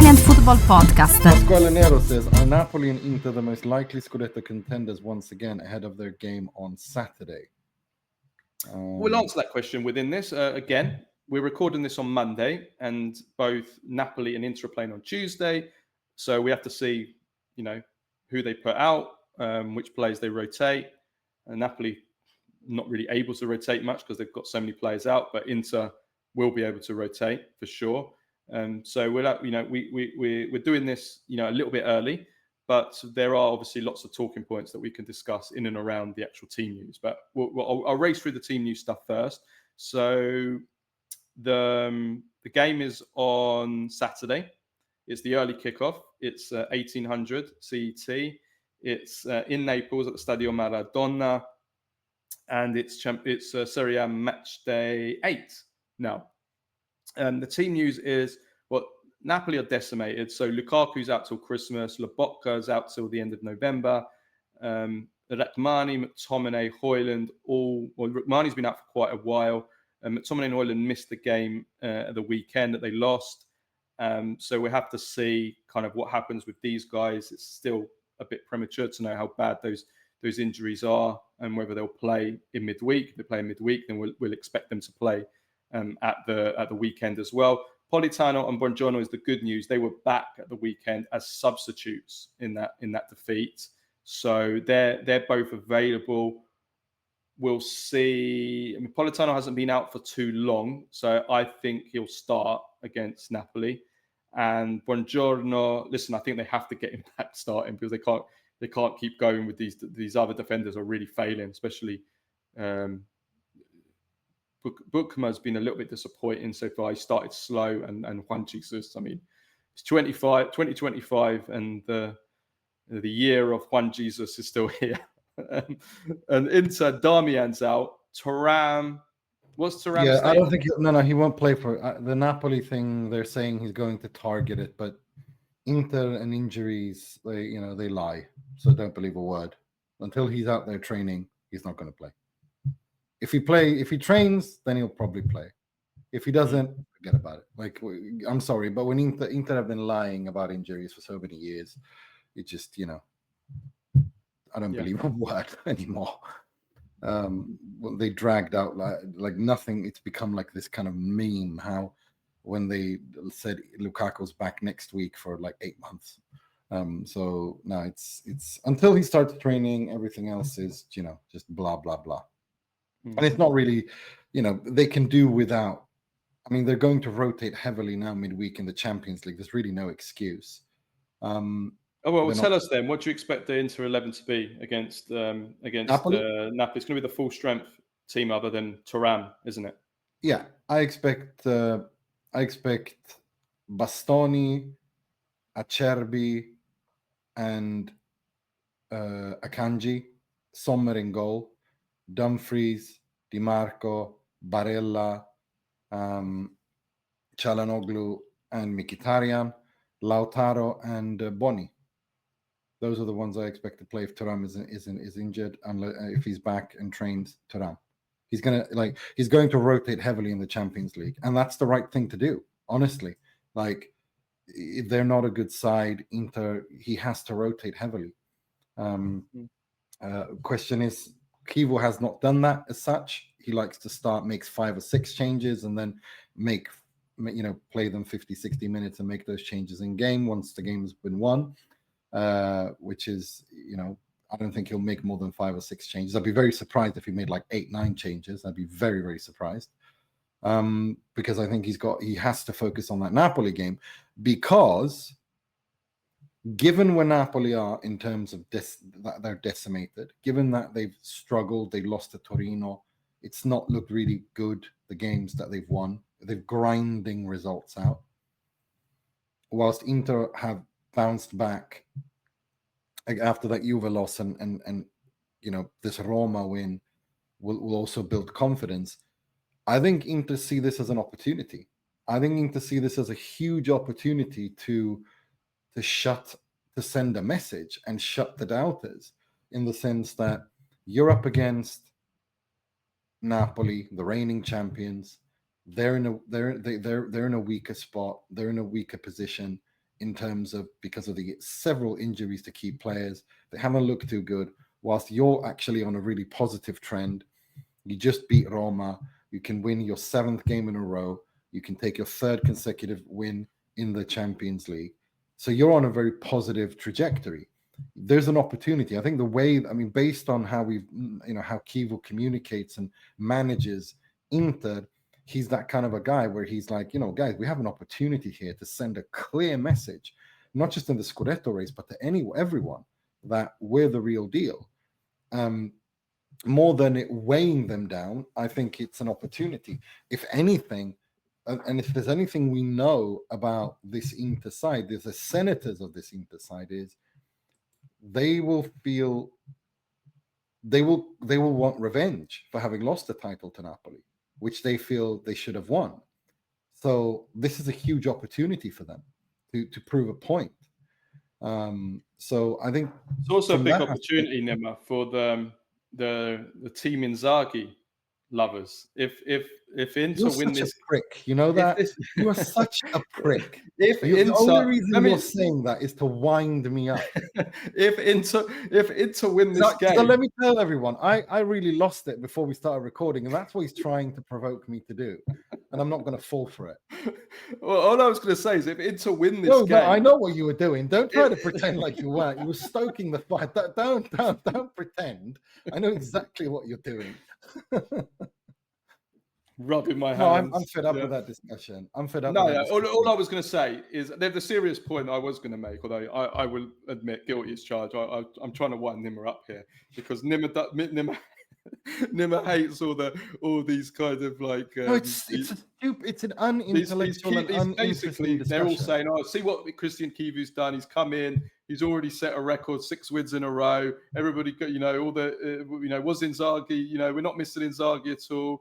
Italian Football Podcast. Pasquale Nero says, are Napoli and Inter the most likely Scudetto contenders once again ahead of their game on Saturday? We'll answer that question within this. Again, we're recording this on Monday, and both Napoli and Inter are playing on Tuesday. So we have to see, who they put out, which players they rotate. And Napoli not really able to rotate much because they've got so many players out, but Inter will be able to rotate for sure. So we're doing this, a little bit early, but there are obviously lots of talking points that we can discuss in and around the actual team news. But I'll race through the team news stuff first. So the game is on Saturday. It's the early kickoff. It's 1800 CET. It's in Naples at the Stadio Maradona, and it's Serie A matchday 8 now. The team news is, Napoli are decimated. So Lukaku's out till Christmas. Lobotka's out till the end of November. Rachmani, McTominay, Højlund, Rachmani's been out for quite a while. McTominay and Højlund missed the game at the weekend that they lost. So we have to see kind of what happens with these guys. It's still a bit premature to know how bad those injuries are and whether they'll play in midweek. If they play in midweek, then we'll expect them to play at the weekend as well. Politano and Buongiorno is the good news. They were back at the weekend as substitutes in that defeat. So they're both available. We'll see. Politano hasn't been out for too long, so I think he'll start against Napoli. And Buongiorno, listen, I think they have to get him back starting because they can't keep going with these other defenders are really failing, especially Bookma's been a little bit disappointing so far. He started slow, and Juan Jesus, it's 2025 and the year of Juan Jesus is still here. And Inter, Darmian's out. Thuram, what's Thuram? Yeah, I don't think he won't play for the Napoli thing. They're saying he's going to target it, but Inter and injuries, they lie. So don't believe a word. Until he's out there training, he's not going to play. If he trains, then he'll probably play. If he doesn't, forget about it. I'm sorry, but when Inter have been lying about injuries for so many years, it just, I don't believe a word anymore. They dragged out like nothing. It's become like this kind of meme. How when they said Lukaku's back next week for like 8 months. So no, it's until he starts training, everything else is just blah blah blah. And it's not really, they can do without. They're going to rotate heavily now midweek in the Champions League. There's really no excuse. Tell us then. What do you expect the Inter 11 to be against Napoli? Napoli? It's going to be the full strength team other than Thuram, isn't it? Yeah, I expect Bastoni, Acerbi, and Akanji, Sommer in goal. Dumfries, Dimarco, Barella, Çalhanoğlu, and Mkhitaryan, Lautaro, and Boni. Those are the ones I expect to play if Thuram is injured, unless if he's back and trains Thuram. He's going to rotate heavily in the Champions League, and that's the right thing to do. Honestly, if they're not a good side, Inter, he has to rotate heavily. Question is, Kivo has not done that as such. He likes to makes 5 or 6 changes and then play them 50, 60 minutes and make those changes in game once the game has been won, which is, I don't think he'll make more than 5 or 6 changes. I'd be very surprised if he made like 8, 9 changes. I'd be very, very surprised because I think he has to focus on that Napoli game because given where Napoli are in terms of that they're decimated, given that they've struggled, they lost to Torino, it's not looked really good, the games that they've won. They're grinding results out. Whilst Inter have bounced back after that Juve loss and this Roma win will also build confidence. I think Inter see this as an opportunity. I think Inter see this as a huge opportunity to send a message and shut the doubters, in the sense that you're up against Napoli, the reigning champions. They're in a weaker spot. They're in a weaker position. in terms of because of the several injuries to key players. They haven't looked too good, whilst you're actually on a really positive trend. You just beat Roma. You can win your 7th game in a row. You can take your 3rd consecutive win in the Champions League. So you're on a very positive trajectory. There's an opportunity. I think the way, based on how how Chievo communicates and manages Inter, he's that kind of a guy where he's like, guys, we have an opportunity here to send a clear message, not just in the Scudetto race, but to everyone, that we're the real deal. More than it weighing them down, I think it's an opportunity. If anything, and if there's anything we know about this Inter side, there's the senators of this Inter side is they will want revenge for having lost the title to Napoli, which they feel they should have won. So this is a huge opportunity for them to prove a point. So I think it's also a big opportunity, Nima, for the team Inzaghi lovers. If Inter win this, a prick, you know that you are such a prick. If the only reason you're saying that is to wind me up. if Inter win this game, so let me tell everyone, I really lost it before we started recording, and that's what he's trying to provoke me to do, and I'm not going to fall for it. Well, all I was going to say is if Inter win this game, no, I know what you were doing. Don't try to pretend like you weren't. You were stoking the fire. Don't pretend. I know exactly what you're doing. Rubbing my hands. No, I'm fed up with that discussion. I'm fed up. No, all I was going to say is there's a serious point I was going to make, although I will admit guilty as charged. I'm trying to wind Nima up here because Nima hates all these kind of like. No, it's an unintellectual and uninteresting discussion. They're all saying, "Oh, see what Christian Chievo's done. He's come in. He's already set a record, 6 wins in a row. Everybody, all the, was Inzaghi. We're not missing Inzaghi at all.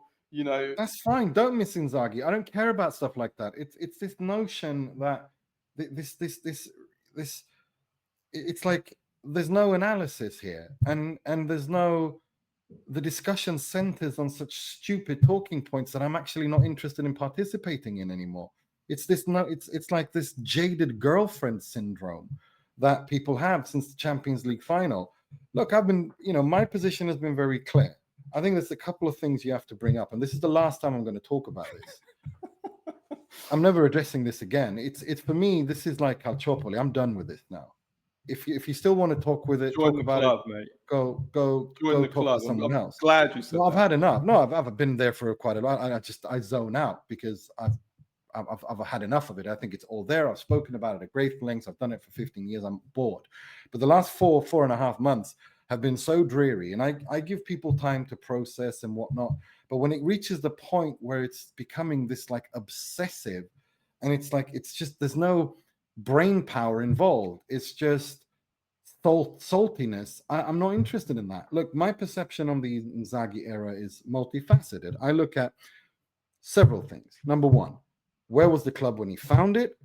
That's fine. Don't miss Inzaghi. I don't care about stuff like that. It's this notion that this it's like there's no analysis here, and there's no. The discussion centers on such stupid talking points that I'm actually not interested in participating in anymore. It's like this jaded girlfriend syndrome that people have since the Champions League final. Look, I've been, my position has been very clear. I think there's a couple of things you have to bring up, and this is the last time I'm going to talk about this. I'm never addressing this again. It's for me, this is like Calciopoli. I'm done with this now. If you still want to talk with it, join talk the about club, it, mate. Go join the talk club. to someone else. Glad you said that. I've had enough. No, I've been there for quite a while. I zone out because I've had enough of it. I think it's all there. I've spoken about it at great lengths. I've done it for 15 years. I'm bored. But the last 4.5 months have been so dreary, and I give people time to process and whatnot. But when it reaches the point where it's becoming this like obsessive, and it's like it's just there's no brain power involved. It's just saltiness. I'm not interested in that. Look, my perception on the Inzaghi era is multifaceted. I look at several things. Number one, where was the club when he found it?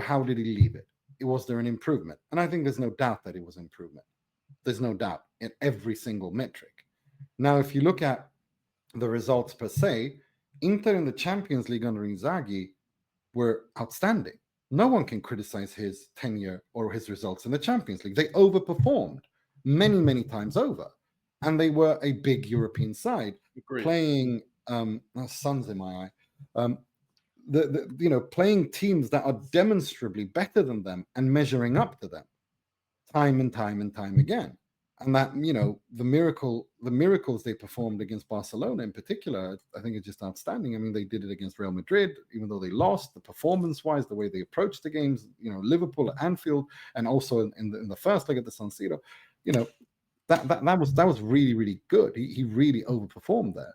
How did he leave it? Was there an improvement? And I think there's no doubt that it was improvement. There's no doubt in every single metric. Now, if you look at the results per se, Inter in the Champions League under Inzaghi were outstanding. No one can criticize his tenure or his results in the Champions League. They overperformed many, many times over. And they were a big European side. Agreed. Playing sun's in my eye. Playing teams that are demonstrably better than them and measuring up to them time and time and time again. And that, the miracles they performed against Barcelona in particular, I think is just outstanding. I mean, they did it against Real Madrid, even though they lost. The performance-wise, the way they approached the games, Liverpool at Anfield, and also in the first leg at the San Siro, that was really, really good. He really overperformed there.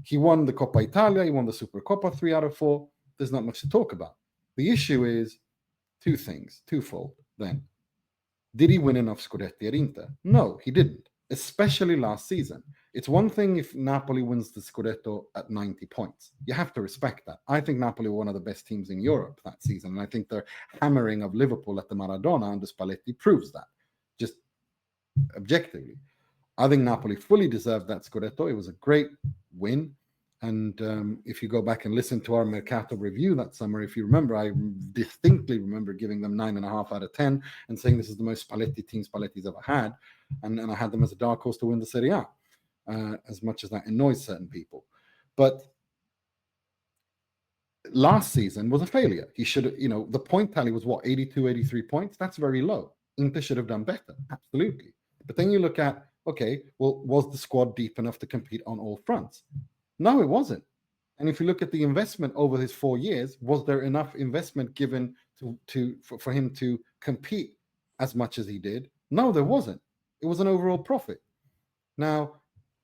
He won the Coppa Italia, he won the Supercoppa 3 out of 4. There's not much to talk about. The issue is twofold then. Did he win enough Scudetti at Inter? No, he didn't, especially last season. It's one thing if Napoli wins the Scudetto at 90 points. You have to respect that. I think Napoli were one of the best teams in Europe that season, and I think their hammering of Liverpool at the Maradona under Spalletti proves that, just objectively. I think Napoli fully deserved that Scudetto. It was a great win. And if you go back and listen to our Mercato review that summer, if you remember, I distinctly remember giving them 9.5 out of 10 and saying this is the most Spalletti team Spalletti's ever had. And I had them as a dark horse to win the Serie A, as much as that annoys certain people. But last season was a failure. He should have, the point tally was what, 82, 83 points? That's very low. Inter should have done better. Absolutely. But then you look at, okay, well, was the squad deep enough to compete on all fronts? No, it wasn't. And if you look at the investment over his 4 years, was there enough investment given for him to compete as much as he did? No, there wasn't. It was an overall profit. Now,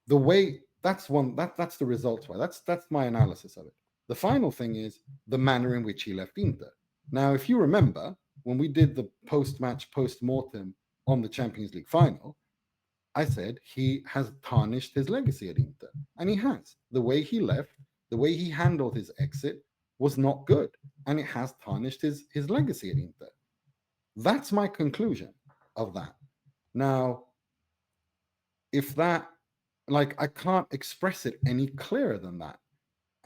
the way that's the results. Why that's my analysis of it. The final thing is the manner in which he left Inter. Now, if you remember, when we did the post-match post-mortem on the Champions League final, I said he has tarnished his legacy at Inter, and he has. The way he left, the way he handled his exit was not good, and it has tarnished his legacy at Inter. That's my conclusion of that. Now, if that, I can't express it any clearer than that.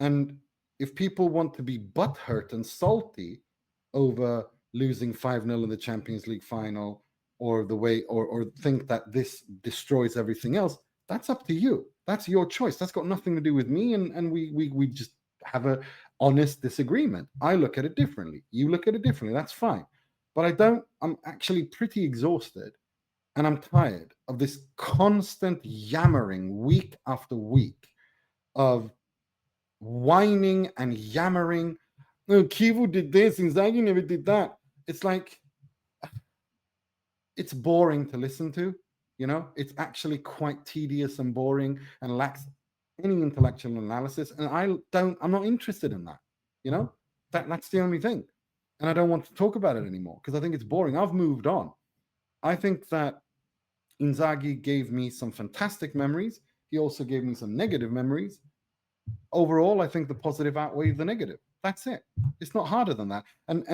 And if people want to be butthurt and salty over losing 5-0 in the Champions League final, or the way, or think that this destroys everything else, that's up to you. That's your choice. That's got nothing to do with me, and we just have a honest disagreement. I look at it differently. You look at it differently. That's fine. But I'm actually pretty exhausted, and I'm tired of this constant yammering week after week of whining and yammering. No, Kivu did this, Inzaghi never did that. It's like, it's boring to listen to, it's actually quite tedious and boring and lacks any intellectual analysis. And I'm not interested in that, that's the only thing. And I don't want to talk about it anymore because I think it's boring. I've moved on. I think that Inzaghi gave me some fantastic memories. He also gave me some negative memories. Overall, I think the positive outweighed the negative. That's it. It's not harder than that. And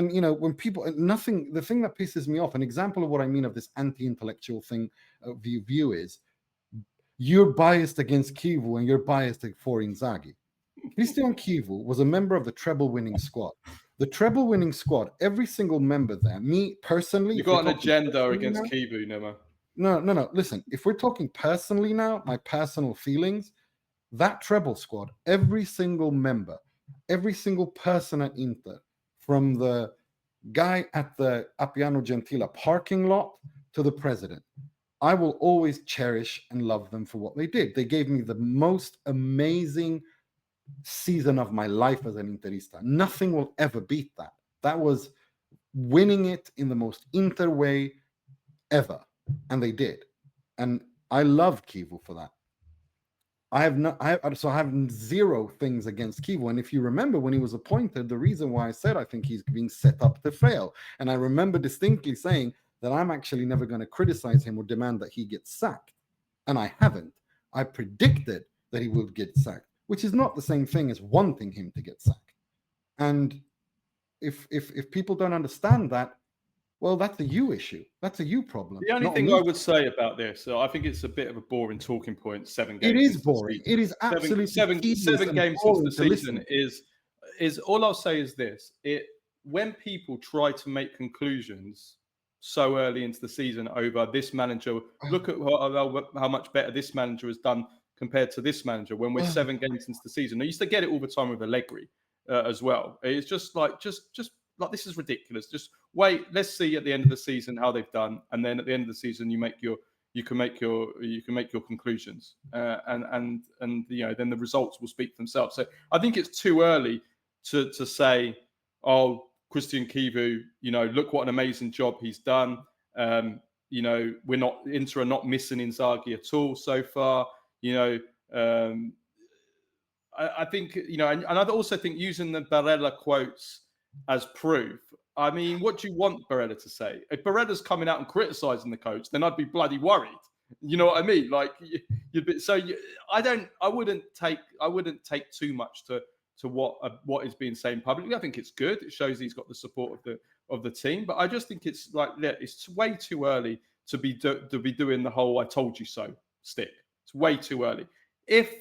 when people, the thing that pisses me off, an example of what I mean of this anti-intellectual thing view is, you're biased against Kivu and you're biased for Inzaghi. Christian Kivu was a member of the treble-winning squad. The treble-winning squad, every single member there, me personally... You got an agenda against Kivu, Nima. No. Listen, if we're talking personally now, my personal feelings, that treble squad, every single member, every single person at Inter, from the guy at the Appiano Gentile parking lot to the president, I will always cherish and love them for what they did. They gave me the most amazing season of my life as an Interista. Nothing will ever beat that. That was winning it in the most Inter way ever. And they did. And I love Kivu for that. I have zero things against Kivu. And if you remember when he was appointed, the reason why I said I think he's being set up to fail. And I remember distinctly saying that I'm actually never going to criticize him or demand that he gets sacked. And I haven't. I predicted that he would get sacked, which is not the same thing as wanting him to get sacked. And if people don't understand that, well, that's a you issue. That's a you problem. The only thing I would say about this, I think it's a bit of a boring talking point. 7 games. It is boring. It is absolutely seven games into the season is all I'll say is this: when people try to make conclusions so early into the season over this manager, look at how much better this manager has done compared to this manager. When we're 7 games into the season, I used to get it all the time with Allegri as well. It's just like this is ridiculous. Just wait. Let's see at the end of the season how they've done, and then at the end of the season, you can make your conclusions, and then the results will speak for themselves. So I think it's too early to say, oh, Christian Kivu, look what an amazing job he's done. Inter are not missing Inzaghi at all so far. I think and I also think using the Barella quotes as proof. I mean, what do you want Barella to say? If Barella's coming out and criticizing the coach, then I'd be bloody worried. You know what I mean? Like, I wouldn't take too much to what is being said publicly. I think it's good. It shows he's got the support of the team. But I just think it's it's way too early to be doing the whole "I told you so" stick. It's way too early. If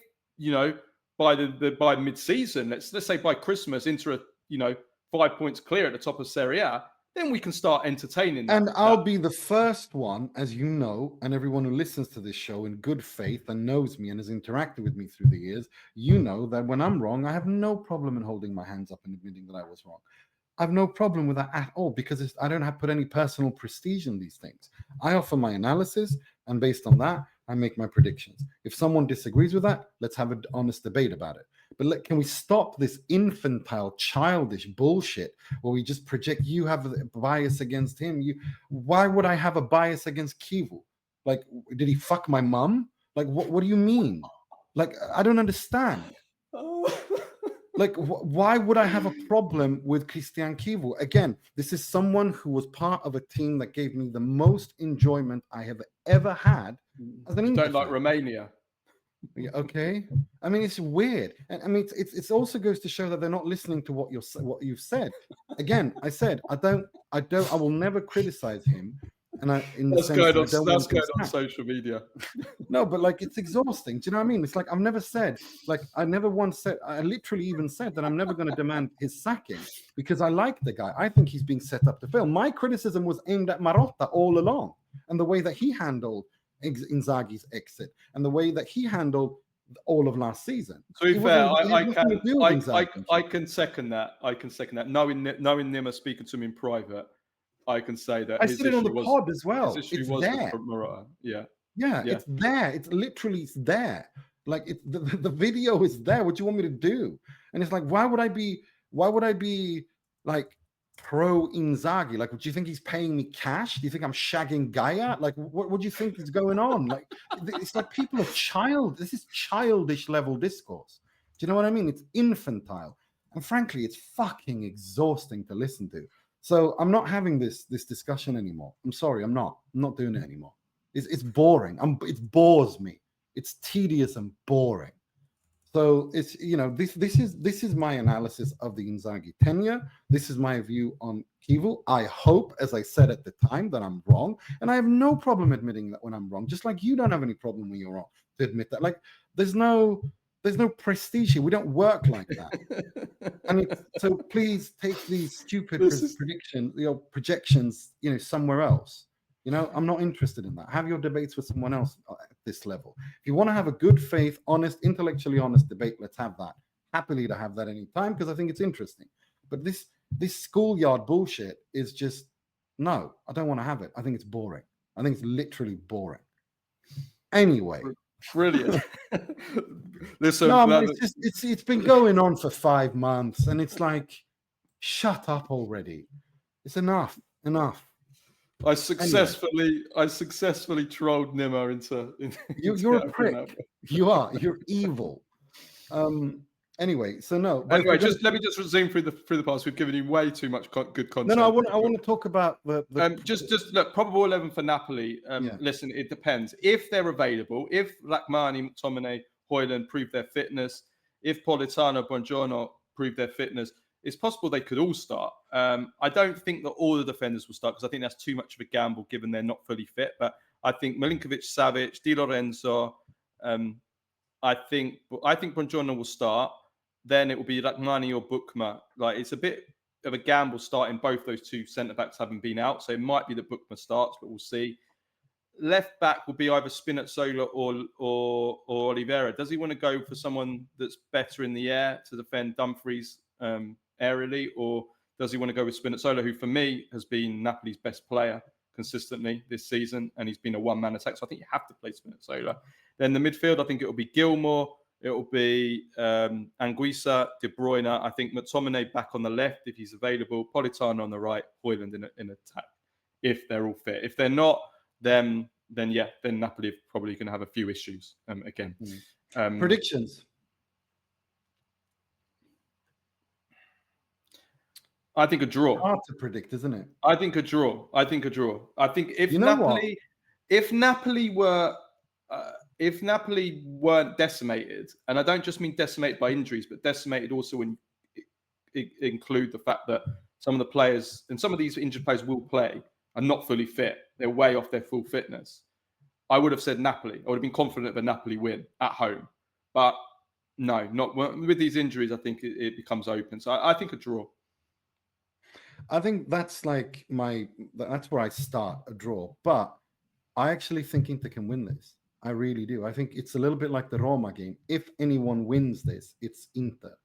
by mid-season, let's say by Christmas, Inter are 5 points clear at the top of Serie A, then we can start entertaining that. And I'll be the first one, as you know, and everyone who listens to this show in good faith and knows me and has interacted with me through the years, you know that when I'm wrong, I have no problem in holding my hands up and admitting that I was wrong. I have no problem with that at all, because I don't have put any personal prestige in these things. I offer my analysis, and based on that, I make my predictions. If someone disagrees with that, let's have an honest debate about it. But can we stop this infantile, childish bullshit where we just project, you have a bias against him? Why would I have a bias against Kivu? Like, did he fuck my mum? Like, what do you mean? Like, I don't understand. Like, why would I have a problem with Christian Kivu? Again, this is someone who was part of a team that gave me the most enjoyment I have ever had as an Inter fan. Don't like Romania. Yeah, okay. I mean, it's weird, and I mean, it also goes to show that they're not listening to what you've said. Again, I said I will never criticize him, and that's going on social media. No, but like, it's exhausting. Do you know what I mean? It's like, I literally even said that I'm never going to demand his sacking because I like the guy. I think he's being set up to fail. My criticism was aimed at Marotta all along, and the way that he handled Inzaghi's exit and the way that he handled all of last season. To be fair, I can second that. Knowing Nima, speaking to him in private, I can say that I said it on the pod as well. It's there. Yeah, it's there. It's literally there. Like, the video is there. What do you want me to do? And it's like, why would I be like pro Inzaghi? Like, do you think he's paying me cash? Do you think I'm shagging Gaia? Like, what do you think is going on? Like, it's like people are this is childish level discourse. Do you know what I mean? It's infantile, and frankly, it's fucking exhausting to listen to. So I'm not having this discussion anymore. I'm sorry, I'm not doing it anymore. It's boring. It bores me. It's tedious and boring. So it's, this is my analysis of the Inzaghi tenure. This is my view on Kivu. I hope, as I said at the time, that I'm wrong, and I have no problem admitting that when I'm wrong. Just like you don't have any problem when you're wrong to admit that. Like, there's no prestige here. We don't work like that. So please take these stupid projections, somewhere else. I'm not interested in that. Have your debates with someone else at this level. If you want to have a good faith, honest, intellectually honest debate, let's have that. Happily to have that anytime, because I think it's interesting. But this schoolyard bullshit is just, no, I don't want to have it. I think it's boring. I think it's literally boring. Anyway. Brilliant. Listen, no, it's been going on for 5 months, and it's like, shut up already. It's enough. I successfully trolled Nima into you're a prick. You're evil. Anyway, so no. Anyway, let me just resume through the past. We've given you way too much good content. No, I want to talk about the just look, probable 11 for Napoli. Listen, it depends if they're available. If Lakmani, McTominay, Højlund prove their fitness, if Politano, Buongiorno prove their fitness, it's possible they could all start. I don't think that all the defenders will start, because I think that's too much of a gamble given they're not fully fit. But I think Milinkovic, Savic, Di Lorenzo, I think Buongiorno will start. Then it will be Lakmani or Bukma. Like, it's a bit of a gamble starting both those two centre-backs having been out. So it might be that Bukma starts, but we'll see. Left back will be either Spinazzola or Oliveira. Does he want to go for someone that's better in the air to defend Dumfries aerially, or does he want to go with Spinazzola, who for me has been Napoli's best player consistently this season, and he's been a one-man attack, so I think you have to play Spinazzola. Then the midfield, I think it will be Gilmour, it will be Anguissa, De Bruyne. I think McTominay back on the left if he's available, Politano on the right, Højlund in attack if they're all fit. If they're not, then Napoli are probably going to have a few issues again. Predictions. I think a draw. Hard to predict, isn't it? I think a draw. I think if Napoli weren't decimated, and I don't just mean decimated by injuries, but decimated also when include the fact that some of the players and some of these injured players will play are not fully fit. They're way off their full fitness. I would have said Napoli. I would have been confident of a Napoli win at home, but No, not with these injuries. I think it becomes open. So I think a draw. I think that's like that's where I start, a draw. But I actually think Inter can win this. I really do. I think it's a little bit like the Roma game. If anyone wins this, it's Inter.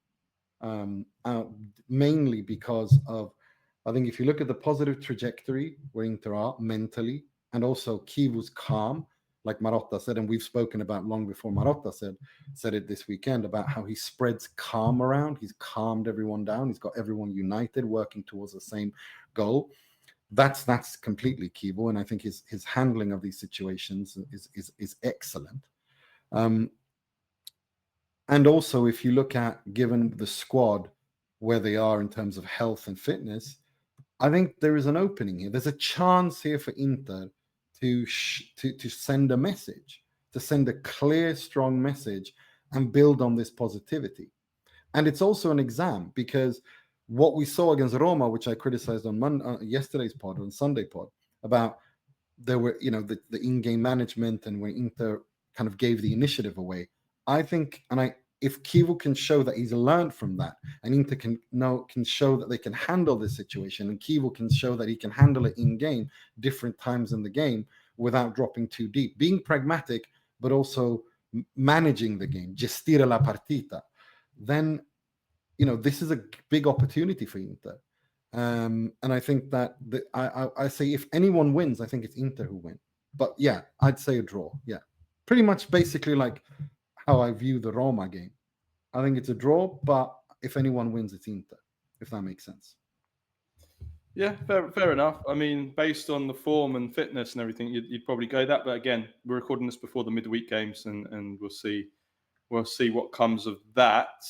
Mainly because of, I think if you look at the positive trajectory where Inter are mentally, and also Kivu's calm, like Marotta said, and we've spoken about long before Marotta said it this weekend about how he spreads calm around. He's calmed everyone down. He's got everyone united, working towards the same goal. That's completely Kivu, and I think his handling of these situations is excellent. And also, if you look at, given the squad where they are in terms of health and fitness, I think there is an opening here. There's a chance here for Inter to send a message, to send a clear, strong message, and build on this positivity. And it's also an exam, because what we saw against Roma, which I criticized on yesterday's pod, on Sunday pod, about there were, the in-game management and when Inter kind of gave the initiative away. I think, if Kivu can show that he's learned from that, and Inter can show that they can handle this situation, and Kivu can show that he can handle it in game, different times in the game, without dropping too deep, being pragmatic, but also managing the game, gestire la partita, then this is a big opportunity for Inter. And I think that I say if anyone wins, I think it's Inter who win. But yeah, I'd say a draw. Yeah, pretty much basically like how I view the Roma game. I think it's a draw, but if anyone wins, it's Inter, if that makes sense. Yeah, fair enough. I mean, based on the form and fitness and everything, you'd probably go that. But again, we're recording this before the midweek games, and we'll see what comes of that.